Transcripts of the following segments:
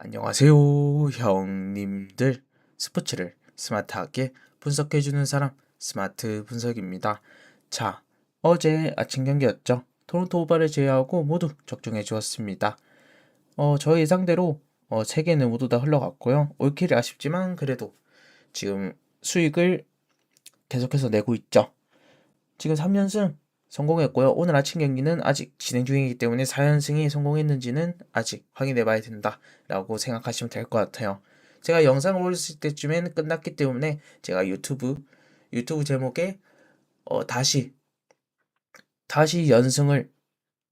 안녕하세요, 형님들. 스포츠를 스마트하게 분석해주는 사람, 스마트 분석입니다. 자, 어제 아침 경기였죠. 토론토 오바를 제외하고 모두 적중해 주었습니다. 저희 예상대로 3개는 모두 다 흘러갔고요. 올킬이 아쉽지만 그래도 지금 수익을 계속해서 내고 있죠. 지금 3연승 성공했고요. 오늘 아침 경기는 아직 진행 중이기 때문에 4연승이 성공했는지는 아직 확인해 봐야 된다라고 생각하시면 될 것 같아요. 제가 영상을 올렸을 때쯤엔 끝났기 때문에 제가 유튜브 제목에 다시 연승을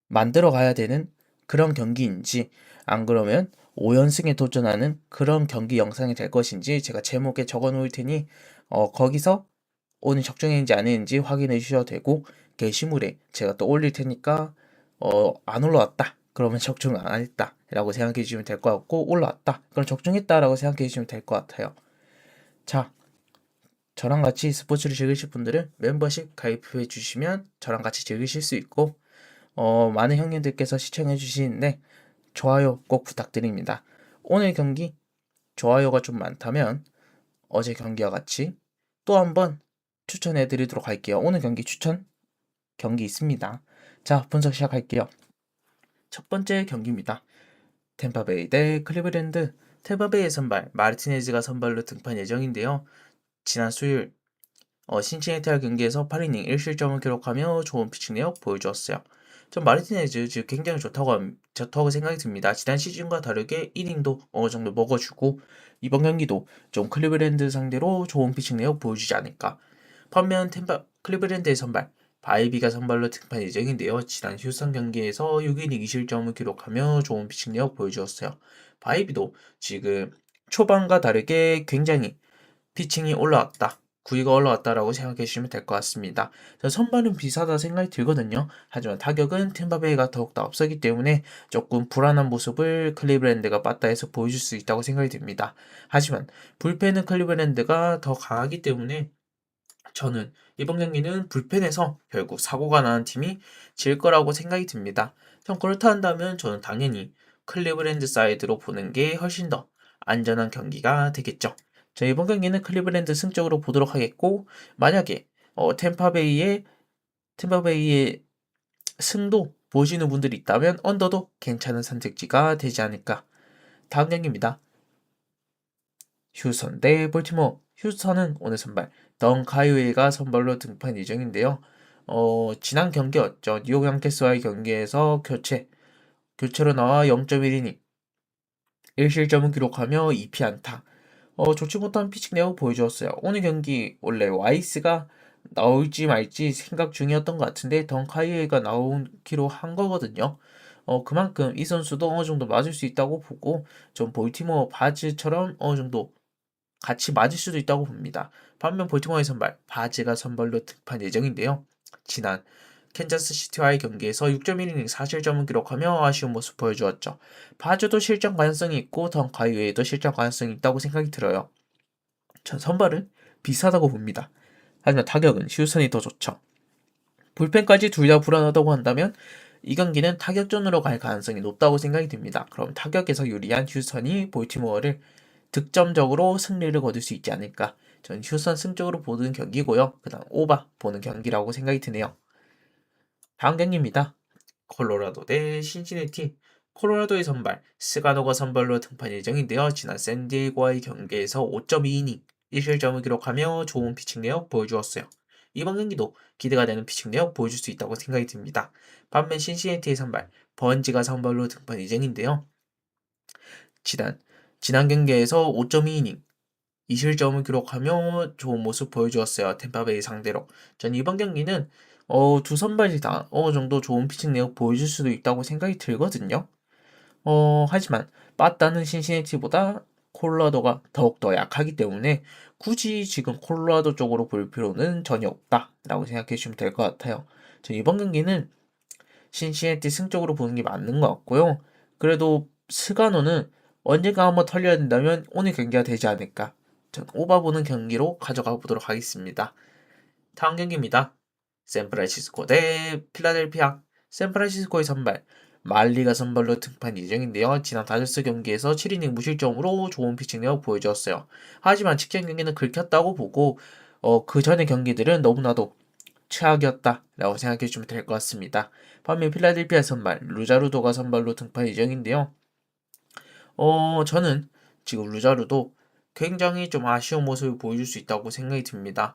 만들어 가야 되는 그런 경기인지, 안 그러면 5연승에 도전하는 그런 경기 영상이 될 것인지 제가 제목에 적어 놓을 테니 거기서 오늘 적중했는지 안 했는지 확인해 주셔도 되고, 게시물에 제가 또 올릴 테니까 안 올라왔다 그러면 적중 안 했다 라고 생각해 주시면 될 것 같고, 올라왔다 그럼 적중했다 라고 생각해 주시면 될 것 같아요. 자, 저랑 같이 스포츠를 즐기실 분들은 멤버십 가입해 주시면 저랑 같이 즐기실 수 있고, 많은 형님들께서 시청해 주시는데 좋아요 꼭 부탁드립니다. 오늘 경기 좋아요가 좀 많다면 어제 경기와 같이 또 한번 추천해 드리도록 할게요. 오늘 경기 추천 경기 있습니다. 자, 분석 시작할게요. 첫 번째 경기입니다. 템파베이 대 클리브랜드. 템파베이의 선발 마르티네즈가 선발로 등판 예정인데요. 지난 수요일 신시내티와 경기에서 8이닝 1실점을 기록하며 좋은 피칭 내역 보여주었어요. 전 마르티네즈 지금 굉장히 좋다고 생각이 듭니다. 지난 시즌과 다르게 이닝도 어느 정도 먹어주고, 이번 경기도 좀 클리브랜드 상대로 좋은 피칭 내역 보여주지 않을까. 반면 클리브랜드의 선발 바이비가 선발로 등판 예정인데요. 지난 휴스턴 경기에서 6이닝 2실점을 기록하며 좋은 피칭 내역 보여주었어요. 바이비도 지금 초반과 다르게 굉장히 피칭이 올라왔다, 구위가 올라왔다라고 생각해 주시면 될 것 같습니다. 선발은 비슷하다 생각이 들거든요. 하지만 타격은 템파베이가 더욱더 앞서기 때문에 조금 불안한 모습을 클리브랜드가 빠따해서 보여줄 수 있다고 생각이 듭니다. 하지만 불펜은 클리브랜드가 더 강하기 때문에 저는 이번 경기는 불펜에서 결국 사고가 나는 팀이 질 거라고 생각이 듭니다. 그렇다 한다면 저는 당연히 클리브랜드 사이드로 보는 게 훨씬 더 안전한 경기가 되겠죠. 자, 이번 경기는 클리브랜드 승적으로 보도록 하겠고, 만약에 템파베이의 승도 보시는 분들이 있다면 언더도 괜찮은 선택지가 되지 않을까. 다음 경기입니다. 휴스턴 대 볼티모어. 휴스턴은 오늘 선발 던 카이웨이가 선발로 등판 예정인데요. 지난 경기였죠. 뉴욕 양키스와의 경기에서 교체로 나와 0.1이닝 1실점을 기록하며 2피안타. 좋지 못한 피칭 내용 보여주었어요. 오늘 경기 원래 와이스가 나올지 말지 생각 중이었던 것 같은데 던 카이웨이가 나오기로 한 거거든요. 그만큼 이 선수도 어느 정도 맞을 수 있다고 보고, 좀 볼티모어 바즈처럼 어느 정도 같이 맞을 수도 있다고 봅니다. 반면 볼티모어의 선발 바즈가 선발로 등판 예정인데요. 지난 캔자스 시티와의 경기에서 6.1이닝 4실점을 기록하며 아쉬운 모습 보여주었죠. 바즈도 실점 가능성이 있고 던 카이웨이도 실점 가능성이 있다고 생각이 들어요. 전 선발은 비슷하다고 봅니다. 하지만 타격은 휴스턴이 더 좋죠. 불펜까지 둘 다 불안하다고 한다면 이 경기는 타격전으로 갈 가능성이 높다고 생각이 듭니다. 그럼 타격에서 유리한 휴스턴이 볼티모어를 득점적으로 승리를 거둘 수 있지 않을까. 전 휴스턴 승적으로 보는 경기고요. 그 다음 오바 보는 경기라고 생각이 드네요. 다음 경기입니다. 콜로라도 대 신시내티. 콜로라도의 선발 스가노가 선발로 등판 예정인데요. 지난 샌디에고와의 경기에서 5.2이닝 1실점을 기록하며 좋은 피칭 내역 보여주었어요. 이번 경기도 기대가 되는 피칭 내역 보여줄 수 있다고 생각이 듭니다. 반면 신시내티의 선발 번지가 선발로 등판 예정인데요. 지난 경기에서 5.2이닝 2실점을 기록하며 좋은 모습 보여주었어요. 템파베이 상대로. 전 이번 경기는 두 선발이 다 어느 정도 좋은 피칭 내역 보여줄 수도 있다고 생각이 들거든요. 하지만 빠따는 신시내티보다 콜로라도가 더욱더 약하기 때문에 굳이 지금 콜로라도 쪽으로 볼 필요는 전혀 없다라고 생각해 주시면 될 것 같아요. 전 이번 경기는 신시내티 승적으로 보는 게 맞는 것 같고요. 그래도 스가노는 언젠가 한번 털려야 된다면 오늘 경기가 되지 않을까. 전 오바 보는 경기로 가져가 보도록 하겠습니다. 다음 경기입니다. 샌프란시스코 대 필라델피아. 샌프란시스코의 선발 말리가 선발로 등판 예정인데요. 지난 다저스 경기에서 7이닝 무실점으로 좋은 피칭 내역 보여주었어요. 하지만 직전 경기는 긁혔다고 보고 그 전의 경기들은 너무나도 최악이었다라고 생각해 주면 될 것 같습니다. 반면 필라델피아 선발 루자루도가 선발로 등판 예정인데요. 저는 지금 루자루도 굉장히 좀 아쉬운 모습을 보여줄 수 있다고 생각이 듭니다.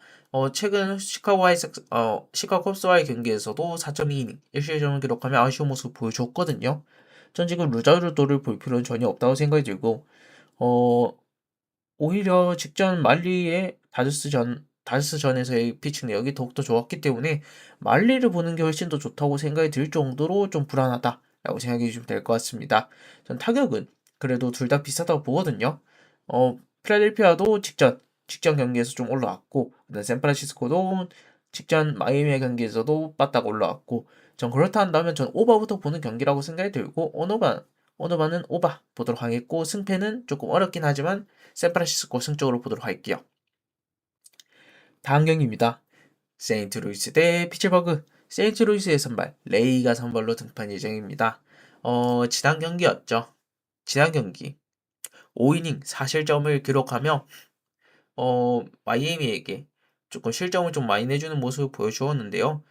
최근 시카고 컵스와의 경기에서도 4.2이닝 1실점을 기록하며 아쉬운 모습을 보여줬거든요. 전 지금 루자루도를 볼 필요는 전혀 없다고 생각이 들고, 어, 오히려 직전 말리의 다저스전에서의 피칭 내역이 더욱더 좋았기 때문에 말리를 보는 게 훨씬 더 좋다고 생각이 들 정도로 좀 불안하다라고 생각해 주시면 될 것 같습니다. 전 타격은 그래도 둘 다 비슷하다고 보거든요. 필라델피아도 직전 경기에서 좀 올라왔고, 그다음 샌프란시스코도 직전 마이애미 경기에서도 빠딱 올라왔고, 전 그렇다 한다면 전 오바부터 보는 경기라고 생각이 들고, 오너바는 오바 보도록 하겠고, 승패는 조금 어렵긴 하지만 샌프란시스코 승적으로 보도록 할게요. 다음 경기입니다. 세인트루이스 대 피츠버그. 세인트루이스의 선발 레이가 선발로 등판 예정입니다. 지난 경기였죠. 지난 경기 5이닝 4실점을 기록하며 마이애미에게 조금 실점을 좀 많이 내주는 모습을 보여주었는데요.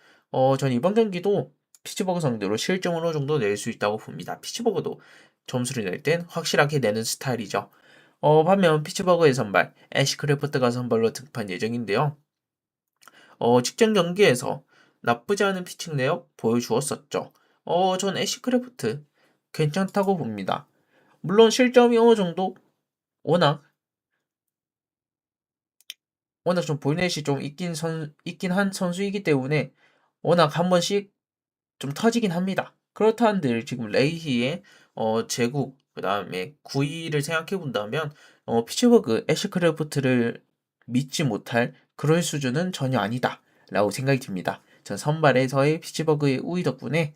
전 이번 경기도 피츠버그 상대로 실점을 어느 정도 낼 수 있다고 봅니다. 피츠버그도 점수를 낼 땐 확실하게 내는 스타일이죠. 반면 피츠버그의 선발 애쉬 크래프트가 선발로 등판 예정인데요. 직전 경기에서 나쁘지 않은 피칭 내역 보여주었었죠. 전 애쉬 크래프트 괜찮다고 봅니다. 물론 실점이 어느 정도 워낙 좀 볼넷이 좀 있긴 한 선수이기 때문에 워낙 한 번씩 좀 터지긴 합니다. 그렇다 한들 지금 레이히의 제구 그다음에 구위를 생각해 본다면 피츠버그 애쉬크래프트를 믿지 못할 그럴 수준은 전혀 아니다라고 생각이 듭니다. 전 선발에서의 피츠버그의 우위 덕분에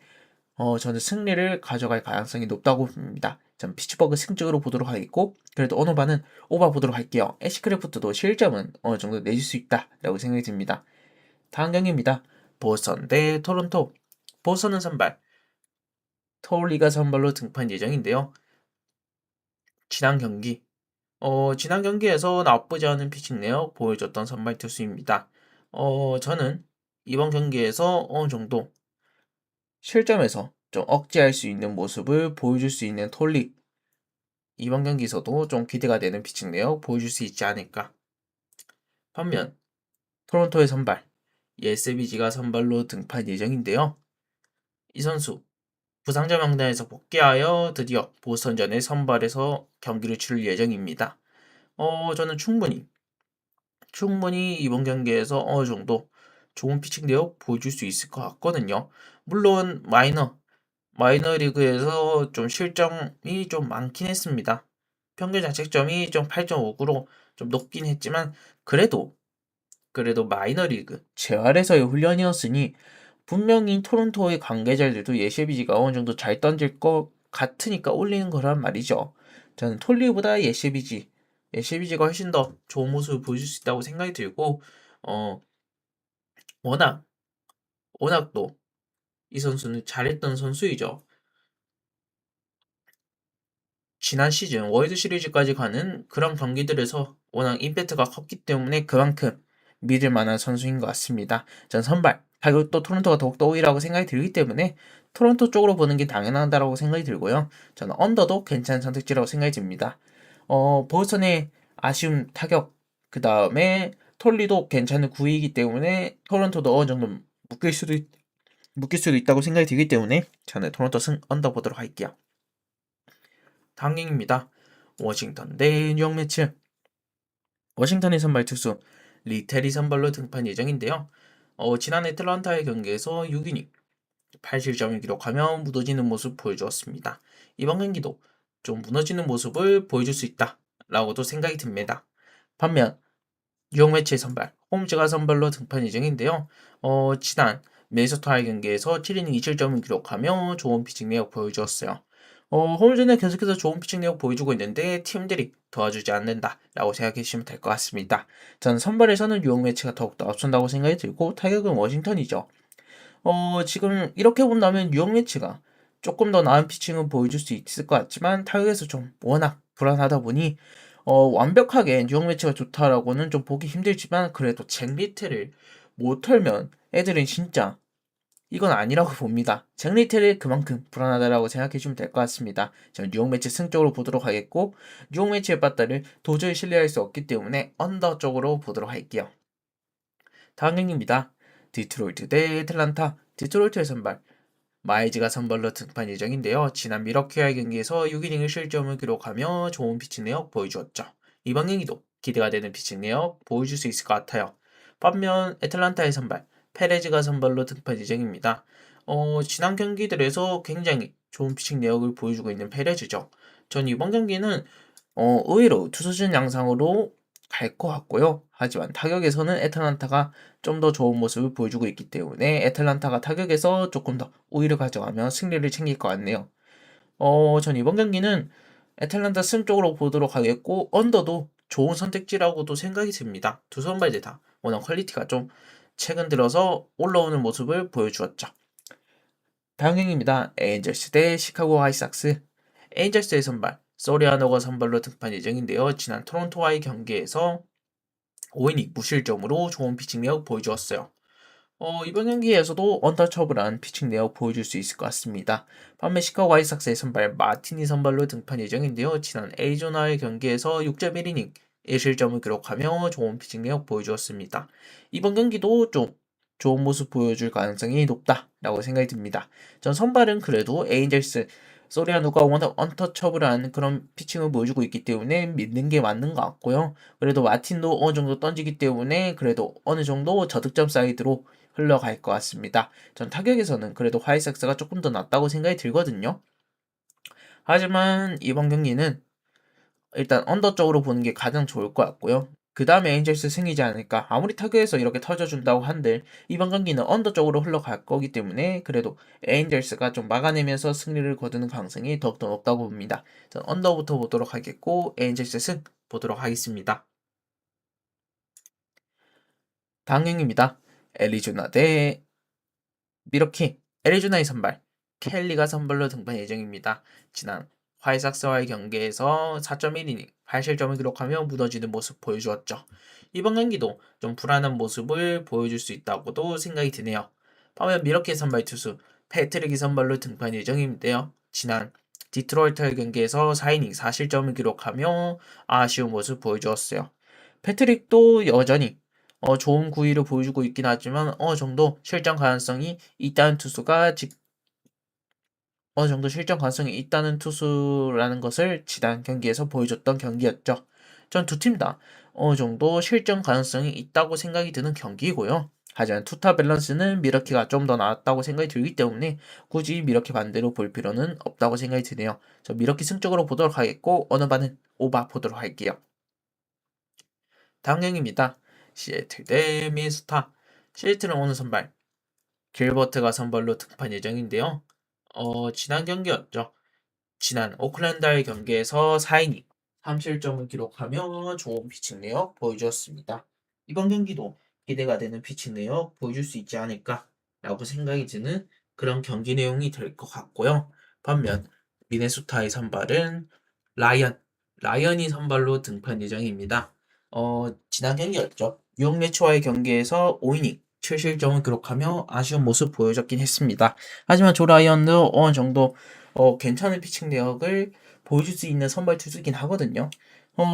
저는 승리를 가져갈 가능성이 높다고 봅니다. 전 피츠버그 승적으로 보도록 하겠고, 그래도 오너바는 오바 보도록 할게요. 애쉬크래프트도 실점은 어느 정도 내줄 수 있다라고 생각이 듭니다. 다음 경기입니다. 보스턴 대 토론토. 보스턴은 선발 토울리가 선발로 등판 예정인데요. 지난 경기에서 나쁘지 않은 피칭 내역 보여줬던 선발 투수입니다. 저는 이번 경기에서 어느 정도 실점에서 좀 억제할 수 있는 모습을 보여줄 수 있는 톨리. 이번 경기에서도 좀 기대가 되는 피칭 내역 보여줄 수 있지 않을까. 반면 토론토의 선발 예스비지가 선발로 등판 예정인데요. 이 선수 부상자 명단에서 복귀하여 드디어 보스턴전에 선발해서 경기를 치를 예정입니다. 저는 충분히 이번 경기에서 어느 정도 좋은 피칭 내역 보여줄 수 있을 것 같거든요. 물론 마이너 리그에서 좀 실점이 좀 많긴 했습니다. 평균 자책점이 좀 8.59로 좀 높긴 했지만 그래도 마이너 리그 재활에서의 훈련이었으니 분명히 토론토의 관계자들도 예시비지가 어느 정도 잘 던질 것 같으니까 올리는 거란 말이죠. 저는 톨리보다 예시비지가 훨씬 더 좋은 모습을 보여줄 수 있다고 생각이 들고, 어, 워낙, 워낙 또 이 선수는 잘했던 선수이죠. 지난 시즌 월드 시리즈까지 가는 그런 경기들에서 워낙 임팩트가 컸기 때문에 그만큼 믿을 만한 선수인 것 같습니다. 전 선발, 타격도 토론토가 더욱더 우위라고 생각이 들기 때문에 토론토 쪽으로 보는 게 당연하다고 생각이 들고요. 저는 언더도 괜찮은 선택지라고 생각이 듭니다. 보스턴의 아쉬운 타격, 그 다음에 톨리도 괜찮은 구위이기 때문에 토론토도 어느 정도 묶일 수도 있다고 생각이 들기 때문에 저는 토론토 언더 보도록 할게요. 다음 경기입니다. 워싱턴 대 뉴욕 매츠. 워싱턴의 선발 투수 리테리 선발로 등판 예정인데요. 지난 애틀란타의 경기에서 6이닝 8실점을 기록하며 무너지는 모습 보여주었습니다. 이번 경기도 좀 무너지는 모습을 보여줄 수 있다라고도 생각이 듭니다. 반면 뉴욕 매치의 선발 홈즈가 선발로 등판 예정인데요. 지난 미네소타의 경기에서 7이닝 2실점을 기록하며 좋은 피칭 내역 보여주었어요. 홈즈는 계속해서 좋은 피칭 내역 보여주고 있는데 팀들이 도와주지 않는다라고 생각해 주시면 될 것 같습니다. 저는 선발에서는 뉴욕 매치가 더욱더 앞선다고 생각이 들고 타격은 워싱턴이죠. 지금 이렇게 본다면 뉴욕 매치가 조금 더 나은 피칭은 보여줄 수 있을 것 같지만 타격에서 좀 워낙 불안하다 보니 완벽하게 뉴욕 매치가 좋다라고는 좀 보기 힘들지만 그래도 잭 리틀을 못 털면 애들은 진짜 이건 아니라고 봅니다. 잭 리틀이 그만큼 불안하다라고 생각해주면 될 것 같습니다. 저는 뉴욕 매치 승 쪽으로 보도록 하겠고 뉴욕 매치의 빠따를 도저히 신뢰할 수 없기 때문에 언더 쪽으로 보도록 할게요. 다음 경기입니다. 디트로이트 대 애틀란타. 디트로이트의 선발 마이즈가 선발로 등판 예정인데요. 지난 미러키와의 경기에서 6이닝 1실점을 기록하며 좋은 피칭 내역 보여주었죠. 이번 경기도 기대가 되는 피칭 내역 보여줄 수 있을 것 같아요. 반면 애틀란타의 선발 페레즈가 선발로 등판 예정입니다. 지난 경기들에서 굉장히 좋은 피칭 내역을 보여주고 있는 페레즈죠. 전 이번 경기는 의외로 투수진 양상으로 갈 것 같고요. 하지만 타격에서는 애틀란타가 좀 더 좋은 모습을 보여주고 있기 때문에 애틀란타가 타격에서 조금 더 우위를 가져가며 승리를 챙길 것 같네요. 전 이번 경기는 애틀란타 승 쪽으로 보도록 하겠고 언더도 좋은 선택지라고도 생각이 듭니다. 두 선발들 다 워낙 퀄리티가 좀 최근 들어서 올라오는 모습을 보여주었죠. 다음 경기입니다. 에인절스 대 시카고 화이트삭스. 에인절스의 선발 소리아노가 선발로 등판 예정인데요. 지난 토론토와의 경기에서 5이닝 무실점으로 좋은 피칭 내역 보여주었어요. 이번 경기에서도 언터처블한 피칭 내역 보여줄 수 있을 것 같습니다. 반면 시카고 화이트삭스의 선발 마틴이 선발로 등판 예정인데요. 지난 애리조나의 경기에서 6.1이닝 1실점을 기록하며 좋은 피칭 내역 보여주었습니다. 이번 경기도 좀 좋은 모습 보여줄 가능성이 높다라고 생각이 듭니다. 전 선발은 그래도 에인젤스 소리아누가 워낙 언터처블한 그런 피칭을 보여주고 있기 때문에 믿는 게 맞는 것 같고요. 그래도 마틴도 어느 정도 던지기 때문에 그래도 어느 정도 저득점 사이드로 흘러갈 것 같습니다. 전 타격에서는 그래도 화이트삭스가 조금 더 낫다고 생각이 들거든요. 하지만 이번 경기는 일단 언더 쪽으로 보는 게 가장 좋을 것 같고요. 그 다음에 에인젤스 승이지 않을까. 아무리 타격에서 이렇게 터져준다고 한들 이번 경기는 언더 쪽으로 흘러갈 거기 때문에 그래도 에인젤스가 좀 막아내면서 승리를 거두는 가능성이 더욱더 높다고 봅니다. 전 언더부터 보도록 하겠고 에인젤스 승 보도록 하겠습니다. 다음 경기입니다. 애리조나 대 미러키. 애리조나의 선발 켈리가 선발로 등판 예정입니다. 지난 화이삭스와의 경기에서 4.1이닝 8실점을 기록하며 무너지는 모습 보여주었죠. 이번 경기도 좀 불안한 모습을 보여줄 수 있다고도 생각이 드네요. 반면 미러키의 선발 투수 패트릭이 선발로 등판 예정인데요. 지난 디트로이트의 경기에서 4이닝 4실점을 기록하며 아쉬운 모습 보여주었어요. 패트릭도 여전히 좋은 구위를 보여주고 있긴 하지만 어느 정도 실전 가능성이 있다는 투수가 어느 정도 실전 가능성이 있다는 투수라는 것을 지난 경기에서 보여줬던 경기였죠. 전 두 팀 다 어느 정도 실전 가능성이 있다고 생각이 드는 경기이고요. 하지만 투타 밸런스는 미러키가 좀 더 나았다고 생각이 들기 때문에 굳이 미러키 반대로 볼 필요는 없다고 생각이 드네요. 저 미러키 승적으로 보도록 하겠고 어느 반은 오바 보도록 할게요. 다음 경기입니다. 시애틀 대 미네소타. 시애틀은 오늘 선발 길버트가 선발로 등판 예정인데요. 지난 경기였죠. 지난 오클랜드와의 경기에서 4이닝 3실점을 기록하며 좋은 피칭 내역 보여주었습니다. 이번 경기도 기대가 되는 피칭 내역 보여줄 수 있지 않을까라고 생각이 드는 그런 경기 내용이 될 것 같고요. 반면 미네소타의 선발은 라이언이 선발로 등판 예정입니다. 지난 경기였죠. 뉴욕 매치와의 경기에서 5이닝 7실점을 기록하며 아쉬운 모습 보여줬긴 했습니다. 하지만 조 라이언도 어느 정도 괜찮은 피칭 내역을 보여줄 수 있는 선발 투수긴 하거든요.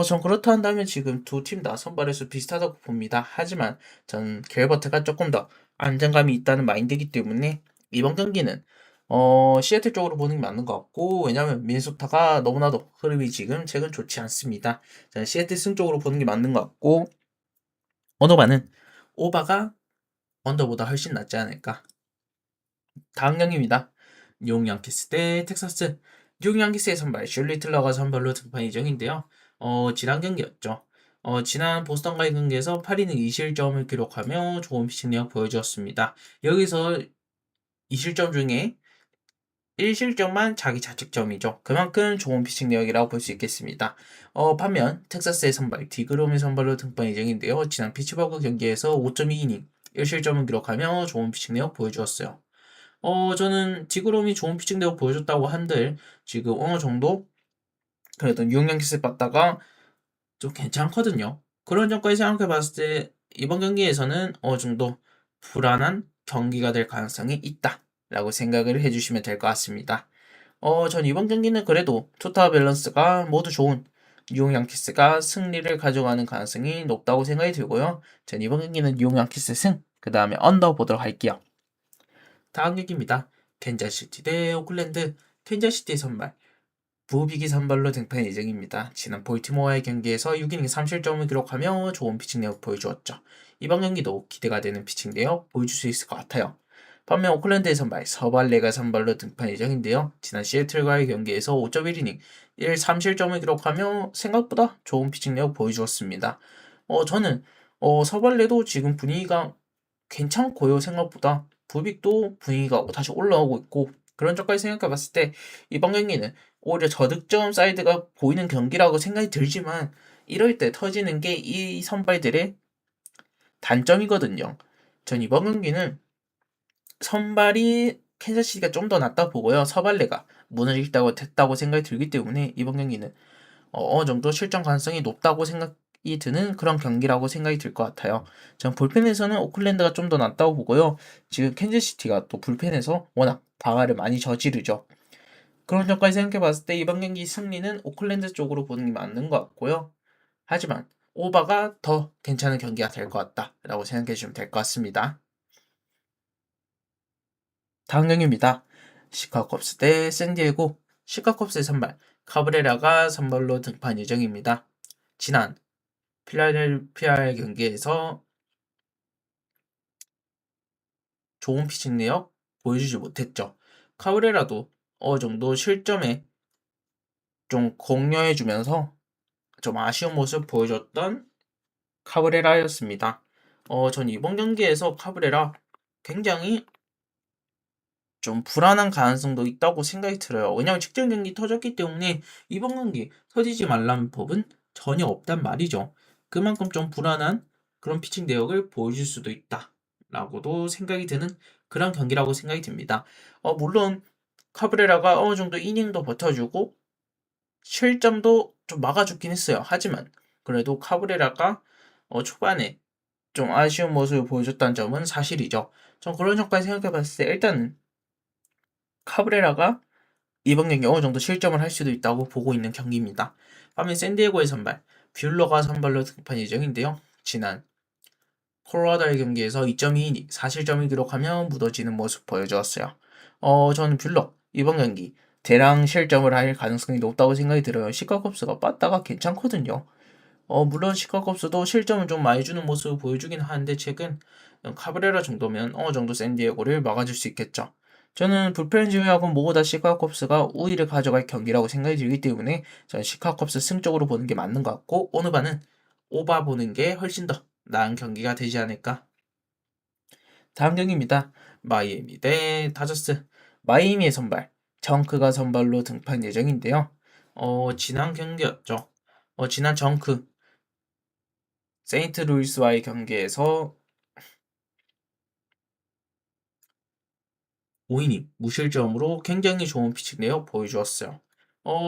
전 그렇다 한다면 지금 두 팀 다 선발에서 비슷하다고 봅니다. 하지만 전 갤버트가 조금 더 안정감이 있다는 마인드이기 때문에 이번 경기는 시애틀 쪽으로 보는 게 맞는 것 같고 왜냐면 미네소타가 너무나도 흐름이 지금 최근 좋지 않습니다. 저는 시애틀 승 쪽으로 보는 게 맞는 것 같고 언어반은 오바가 언더보다 훨씬 낫지 않을까. 다음 경기입니다. 뉴욕 양키스 대 텍사스. 뉴욕 양키스의 선발 슐 리틀러가 선발로 등판 예정인데요. 지난 경기였죠. 지난 보스턴과의 경기에서 8이닝 2실점을 기록하며 좋은 피칭력 보여주었습니다. 여기서 2실점 중에 1실점만 자기 자책점이죠. 그만큼 좋은 피칭 내역이라고 볼 수 있겠습니다. 반면 텍사스의 선발 디그롬이 선발로 등판 예정인데요. 지난 피츠버그 경기에서 5.2이닝 1실점을 기록하며 좋은 피칭 내역 보여주었어요. 저는 디그롬이 좋은 피칭 내용 보여줬다고 한들 지금 어느 정도 그래도 뉴욕 양키스 봤다가 좀 괜찮거든요. 그런 점까지 생각해 봤을 때 이번 경기에서는 어느 정도 불안한 경기가 될 가능성이 있다라고 생각을 해주시면 될 것 같습니다. 전 이번 경기는 그래도 투타 밸런스가 모두 좋은 뉴욕 양키스가 승리를 가져가는 가능성이 높다고 생각이 들고요. 전 이번 경기는 뉴욕 양키스 승, 그 다음에 언더 보도록 할게요. 다음 경기입니다. 캔자시티 대 오클랜드. 캔자시티 선발 부비기 선발로 등판 예정입니다. 지난 볼티모어의 경기에서 6이닝 3실점을 기록하며 좋은 피칭 내역 보여주었죠. 이번 경기도 기대가 되는 피칭 내역 보여줄 수 있을 것 같아요. 반면 오클랜드의 선발 서발레가 선발로 등판 예정인데요. 지난 시애틀과의 경기에서 5.1이닝 1-3실점을 기록하며 생각보다 좋은 피칭 내역 보여주었습니다. 저는 서발레도 지금 분위기가 괜찮고요. 생각보다 부빅도 분위기가 다시 올라오고 있고 그런 점까지 생각해 봤을 때 이번 경기는 오히려 저득점 사이드가 보이는 경기라고 생각이 들지만 이럴 때 터지는 게 이 선발들의 단점이거든요. 전 이번 경기는 선발이 캔자스시티가 좀 더 낫다 보고요. 서발레가 문을 읽다고 됐다고 생각이 들기 때문에 이번 경기는 어느 정도 실점 가능성이 높다고 생각이 드는 그런 경기라고 생각이 들 것 같아요. 전 불펜에서는 오클랜드가 좀 더 낫다고 보고요. 지금 캔자스시티가 또 불펜에서 워낙 방아를 많이 저지르죠. 그런 점까지 생각해 봤을 때 이번 경기 승리는 오클랜드 쪽으로 보는 게 맞는 것 같고요. 하지만 오바가 더 괜찮은 경기가 될 것 같다라고 생각해 주시면 될 것 같습니다. 다음 경기입니다. 시카고컵스 대 샌디에고. 시카고컵스의 선발 카브레라가 선발로 등판 예정입니다. 지난 필라델피아의 경기에서 좋은 피칭 내역 보여주지 못했죠. 카브레라도 어느 정도 실점에 좀 공려해주면서 좀 아쉬운 모습 보여줬던 카브레라였습니다. 전 이번 경기에서 카브레라 굉장히 좀 불안한 가능성도 있다고 생각이 들어요. 왜냐하면 직전 경기 터졌기 때문에 이번 경기 터지지 말라는 법은 전혀 없단 말이죠. 그만큼 좀 불안한 그런 피칭 내역을 보여줄 수도 있다라고도 생각이 드는 그런 경기라고 생각이 듭니다. 물론 카브레라가 어느 정도 이닝도 버텨주고 실점도 좀 막아주긴 했어요. 하지만 그래도 카브레라가 초반에 좀 아쉬운 모습을 보여줬다는 점은 사실이죠. 전 그런 점까지 생각해 봤을 때 일단은 카브레라가 이번 경기 어느 정도 실점을 할 수도 있다고 보고 있는 경기입니다. 반면 샌디에고의 선발 뷰러가 선발로 등판 예정인데요. 지난 콜로라도의 경기에서 2.2이닝 4실점을 기록하며 무너지는 모습 보여주었어요. 저는 뷰러 이번 경기 대량 실점을 할 가능성이 높다고 생각이 들어요. 시카곱스가 빠따가 괜찮거든요. 물론 시카고스도 실점을 좀 많이 주는 모습을 보여주긴 하는데 최근 카브레라 정도면 어느 정도 샌디에고를 막아줄 수 있겠죠. 저는 불펜 제외하고 모두 다 시카곱스가 우위를 가져갈 경기라고 생각이 들기 때문에 저는 시카곱스 승 쪽으로 보는 게 맞는 것 같고 오늘 반은 오바 보는 게 훨씬 더 나은 경기가 되지 않을까. 다음 경기입니다. 마이애미 대 다저스. 마이애미의 선발 정크가 선발로 등판 예정인데요. 지난 경기였죠. 지난 정크 세인트루이스와의 경기에서 5이닝 무실점으로 굉장히 좋은 피칭 내역 보여주었어요.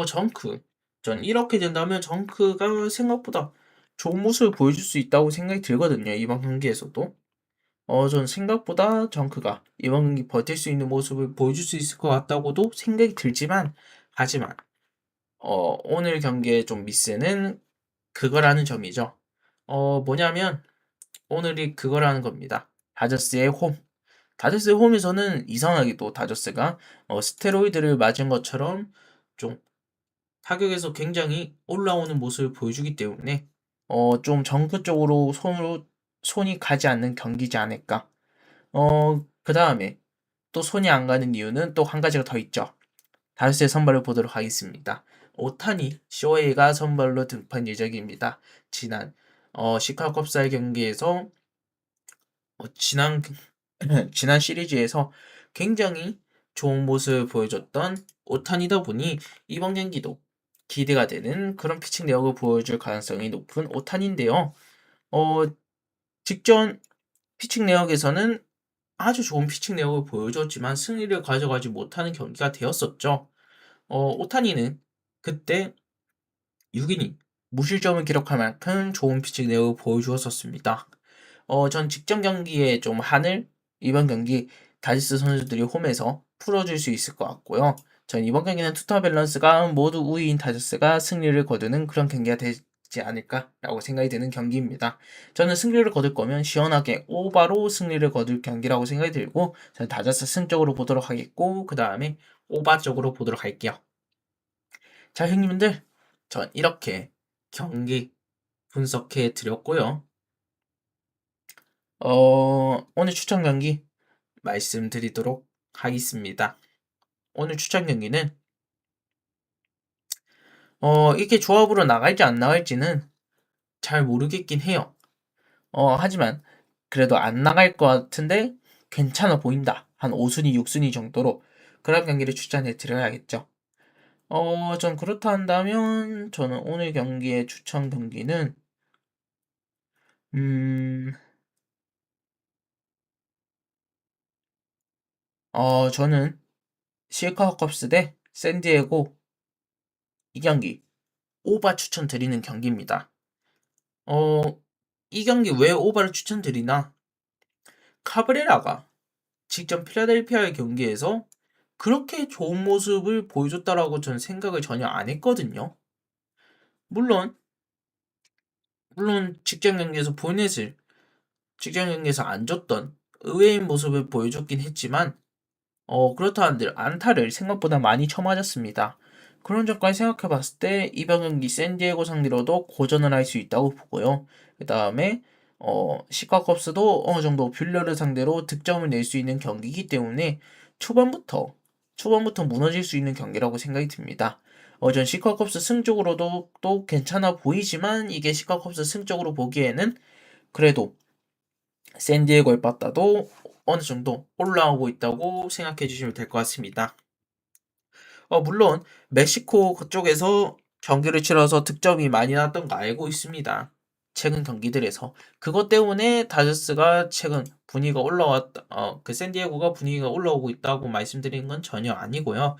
정크. 전 이렇게 된다면 정크가 생각보다 좋은 모습을 보여줄 수 있다고 생각이 들거든요. 이번 경기에서도. 전 생각보다 정크가 이번 경기 버틸 수 있는 모습을 보여줄 수 있을 것 같다고도 생각이 들지만, 하지만, 오늘 경기의 좀 미스는 그거라는 점이죠. 뭐냐면, 오늘이 그거라는 겁니다. 다저스의 홈. 다저스의 홈에서는 이상하게도 다저스가 스테로이드를 맞은 것처럼 좀 타격에서 굉장히 올라오는 모습을 보여주기 때문에 좀 정크 쪽으로 손이 가지 않는 경기지 않을까. 그 다음에 또 손이 안 가는 이유는 또 한 가지가 더 있죠. 다저스의 선발을 보도록 하겠습니다. 오타니 쇼헤이가 선발로 등판 예정입니다. 지난 시카고 컵스의 경기에서 지난 지난 시리즈에서 굉장히 좋은 모습을 보여줬던 오타니다 보니 이번 경기도 기대가 되는 그런 피칭 내역을 보여줄 가능성이 높은 오타니인데요. 직전 피칭 내역에서는 아주 좋은 피칭 내역을 보여줬지만 승리를 가져가지 못하는 경기가 되었었죠. 오타니는 그때 6이닝 무실점을 기록할 만큼 좋은 피칭 내역을 보여주었었습니다. 전 직전 경기에 좀 한을 이번 경기 다지스 선수들이 홈에서 풀어줄 수 있을 것 같고요. 전 이번 경기는 투타 밸런스가 모두 우위인 다저스가 승리를 거두는 그런 경기가 되지 않을까라고 생각이 드는 경기입니다. 저는 승리를 거둘 거면 시원하게 오바로 승리를 거둘 경기라고 생각이 들고 저는 다저스 승 쪽으로 보도록 하겠고 그 다음에 오바 쪽으로 보도록 할게요. 자 형님들 전 이렇게 경기 분석해 드렸고요. 오늘 추천 경기 말씀드리도록 하겠습니다. 오늘 추천 경기는 이게 조합으로 나갈지 안 나갈지는 잘 모르겠긴 해요. 하지만 그래도 안 나갈 것 같은데 괜찮아 보인다. 한 5순위, 6순위 정도로 그런 경기를 추천해 드려야겠죠. 전 그렇다 한다면 저는 오늘 경기의 추천 경기는 저는 시카고 컵스 대 샌디에고 이 경기 오바 추천드리는 경기입니다. 이 경기 왜 오바를 추천드리나? 카브레라가 직전 필라델피아의 경기에서 그렇게 좋은 모습을 보여줬다라고 저는 생각을 전혀 안 했거든요. 물론 직전 경기에서 보넷을 직전 경기에서 안 줬던 의외인 모습을 보여줬긴 했지만 그렇다 한들 안타를 생각보다 많이 쳐맞았습니다. 그런 점까지 생각해 봤을 때 이번 경기 샌디에고 상대로도 고전을 할 수 있다고 보고요. 그 다음에 시카컵스도 어느 정도 뷰러를 상대로 득점을 낼 수 있는 경기이기 때문에 초반부터 무너질 수 있는 경기라고 생각이 듭니다. 전 시카컵스 승적으로도 또 괜찮아 보이지만 이게 시카컵스 승적으로 보기에는 그래도 샌디에고에 빠따도 어느 정도 올라오고 있다고 생각해 주시면 될 것 같습니다. 물론 멕시코 그쪽에서 경기를 치러서 득점이 많이 났던 거 알고 있습니다. 최근 경기들에서 그것 때문에 다저스가 최근 분위기가 그 샌디에고가 분위기가 올라오고 있다고 말씀드리는 건 전혀 아니고요.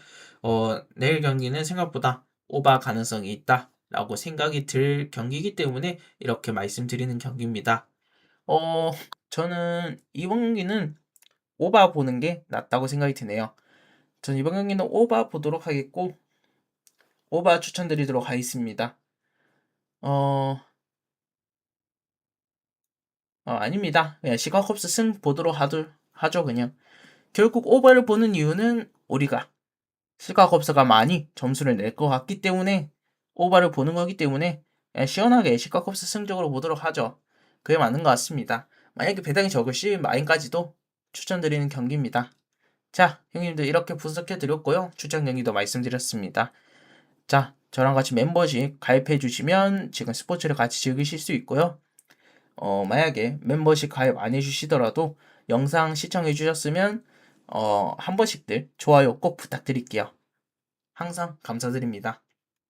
내일 경기는 생각보다 오바 가능성이 있다라고 생각이 들 경기이기 때문에 이렇게 말씀드리는 경기입니다. 어, 저는 이번 경기는 오바 보는 게 낫다고 생각이 드네요. 전 이번 경기는 오바 보도록 하겠고, 오바 추천드리도록 하겠습니다. 어, 아닙니다. 그냥 시카컵스 승 보도록 하죠, 그냥. 결국 오바를 보는 이유는 우리가 시카컵스가 많이 점수를 낼 것 같기 때문에 오바를 보는 거기 때문에 그냥 시원하게 시카컵스 승적으로 보도록 하죠. 그게 맞는 것 같습니다. 만약에 배당이 적으시 마인까지도 추천드리는 경기입니다. 자, 형님들 이렇게 분석해드렸고요. 추천 경기도 말씀드렸습니다. 자, 저랑 같이 멤버십 가입해 주시면 지금 스포츠를 같이 즐기실 수 있고요. 만약에 멤버십 가입 안 해주시더라도 영상 시청해 주셨으면 한 번씩들 좋아요 꼭 부탁드릴게요. 항상 감사드립니다.